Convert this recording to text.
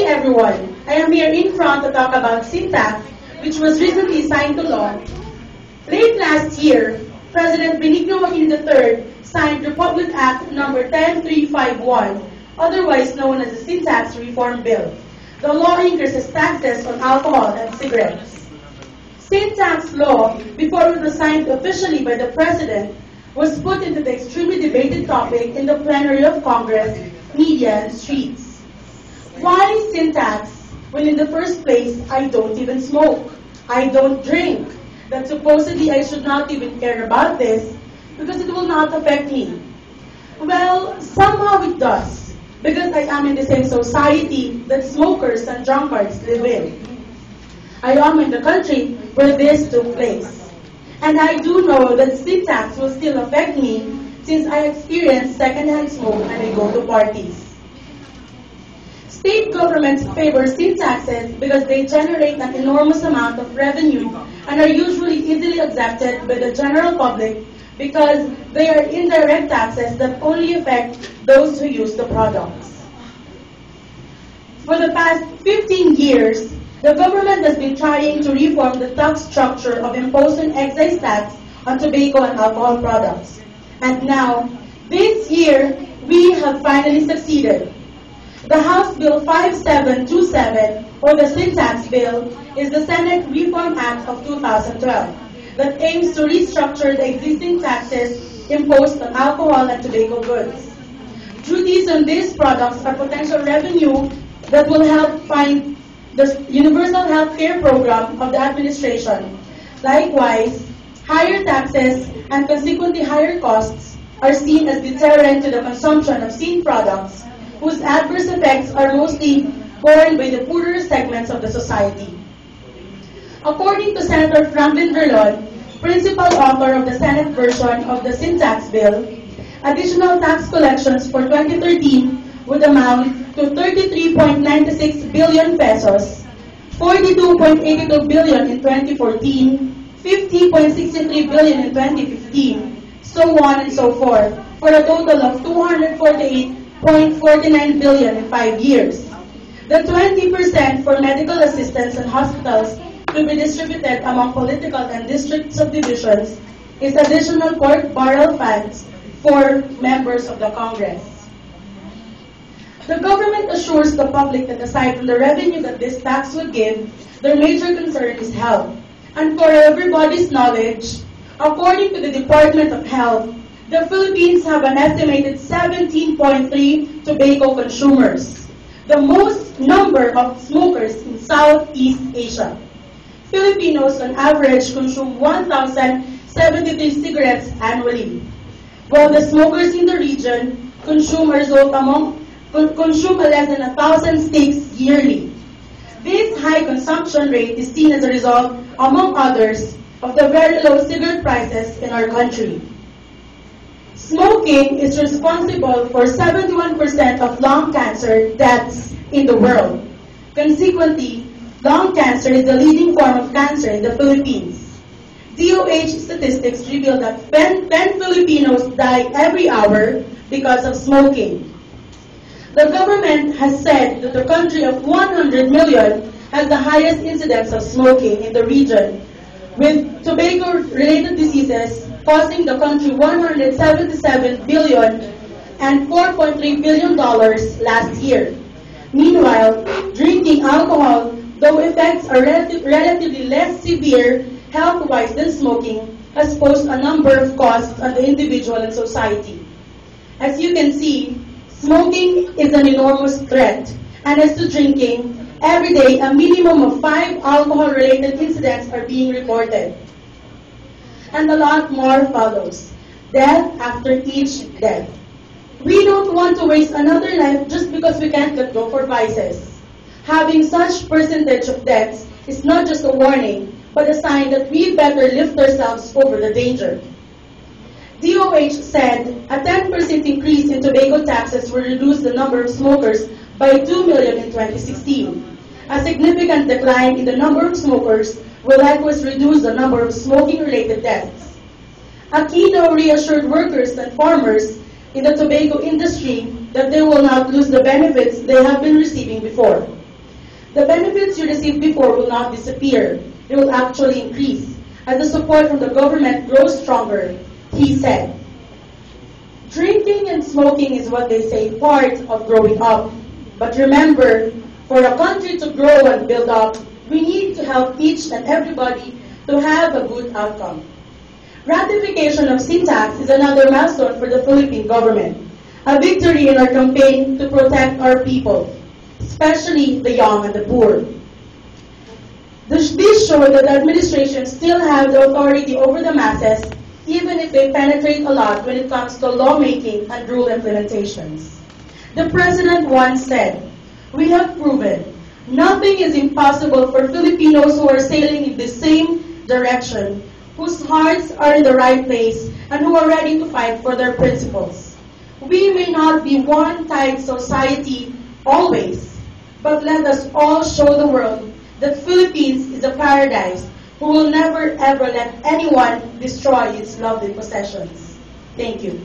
everyone. I am here in front to talk about sin tax, which was recently signed to law. Late last year, President Benigno Aquino III signed Republic Act number 10351, otherwise known as the Sin Tax Reform Bill. The law increases taxes on alcohol and cigarettes. Sin tax law, before it was signed officially by the President, was put into the extremely debated topic in the plenary of Congress, media, and streets. Why sin tax when in the first place I don't even smoke, I don't drink, that supposedly I should not even care about this because it will not affect me? Well, somehow it does, because I am in the same society that smokers and drunkards live in. I am in the country where this took place. And I do know that sin tax will still affect me since I experience secondhand smoke and I go to parties. State governments favor sin taxes because they generate an enormous amount of revenue and are usually easily accepted by the general public because they are indirect taxes that only affect those who use the products. For the past 15 years, the government has been trying to reform the tax structure of imposing excise tax on tobacco and alcohol products. And now, this year, we have finally succeeded. The House Bill 5727, or the Sin Tax Bill, is the Senate Reform Act of 2012 that aims to restructure the existing taxes imposed on alcohol and tobacco goods. Duties on these products are potential revenue that will help fund the universal health care program of the administration. Likewise, higher taxes and consequently higher costs are seen as deterrent to the consumption of sin products, whose adverse effects are mostly borne by the poorer segments of the society. According to Senator Franklin Verlon, principal author of the Senate version of the Sin Tax Bill, additional tax collections for 2013 would amount to 33.96 billion pesos, 42.82 billion in 2014, 50.63 billion in 2015, so on and so forth, for a total of 248.49 billion in 5 years. The 20% for medical assistance and hospitals to be distributed among political and district subdivisions is additional court barrel funds for members of the Congress. The government assures the public that aside from the revenue that this tax would give, their major concern is health. And for everybody's knowledge, according to the Department of Health, the Philippines have an estimated 17.3 tobacco consumers, the most number of smokers in Southeast Asia. Filipinos on average consume 1,073 cigarettes annually, while the smokers in the region consume a less than 1,000 sticks yearly. This high consumption rate is seen as a result, among others, of the very low cigarette prices in our country. Smoking is responsible for 71% of lung cancer deaths in the world. Consequently, lung cancer is the leading form of cancer in the Philippines. DOH statistics reveal that 10 Filipinos die every hour because of smoking. The government has said that the country of 100 million has the highest incidence of smoking in the region, with tobacco-related diseases costing the country $177 billion and $4.3 billion last year. Meanwhile, drinking alcohol, though effects are relatively less severe health-wise than smoking, has posed a number of costs on the individual and society. As you can see, smoking is an enormous threat, and as to drinking, every day a minimum of 5 alcohol-related incidents are being reported. And a lot more follows, death after each death. We don't want to waste another life just because we can't let go for vices. Having such percentage of deaths is not just a warning, but a sign that we better lift ourselves over the danger. DOH said a 10% increase in tobacco taxes will reduce the number of smokers by 2 million in 2016. A significant decline in the number of smokers will likewise reduce the number of smoking-related deaths. Aquino reassured workers and farmers in the tobacco industry that they will not lose the benefits they have been receiving before. The benefits you received before will not disappear. They will actually increase as the support from the government grows stronger, he said. Drinking and smoking is what they say part of growing up. But remember, for a country to grow and build up, we need to help each and everybody to have a good outcome. Ratification of CTAX is another milestone for the Philippine government, a victory in our campaign to protect our people, especially the young and the poor. This show that the administration still has the authority over the masses, even if they penetrate a lot when it comes to lawmaking and rule implementations. The president once said, "We have proven nothing is impossible for Filipinos who are sailing in the same direction, whose hearts are in the right place, and who are ready to fight for their principles. We may not be one-tied society always, but let us all show the world that Philippines is a paradise who will never ever let anyone destroy its lovely possessions." Thank you.